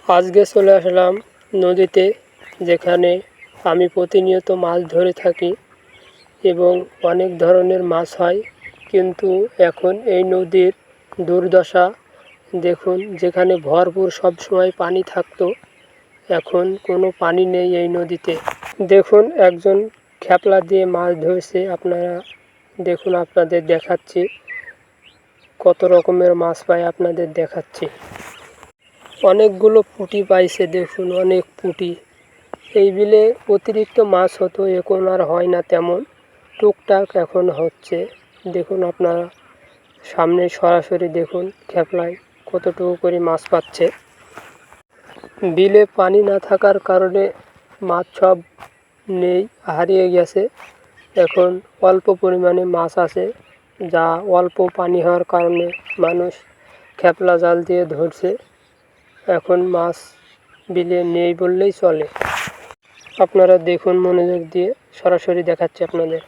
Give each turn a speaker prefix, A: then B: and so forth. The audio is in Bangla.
A: আজকে চলে আসলাম নদীতে, যেখানে আমি প্রতিনিয়ত মাছ ধরে থাকি এবং অনেক ধরনের মাছ হয়। কিন্তু এখন এই নদীর দুর্দশা দেখুন, যেখানে ভরপুর সবসময় পানি থাকতো, এখন কোনো পানি নেই এই নদীতে। দেখুন একজন খেপলা দিয়ে মাছ ধরছে, আপনারা দেখুন, আপনাদের দেখাচ্ছি কত রকমের মাছ পায়, আপনাদের দেখাচ্ছি। অনেকগুলো পুঁটি পাইছে, দেখুন অনেক পুঁটি। এই বিলে অতিরিক্ত মাছ হতো, এখন আর হয় না তেমন, টুকটাক এখন হচ্ছে। দেখুন আপনারা সামনে সরাসরি দেখুন খেপলায় কতটুকু করে মাছ পাচ্ছে। বিলে পানি না থাকার কারণে মাছ সব নেই, হারিয়ে গেছে। এখন অল্প পরিমাণে মাছ আছে, যা অল্প পানি হওয়ার কারণে মানুষ খেপলা জাল দিয়ে ধরছে। এখন মাছ বিলে নেই বললেই চলে। আপনারা দেখুন মনোযোগ দিয়ে, সরাসরি দেখাচ্ছি আপনাদের।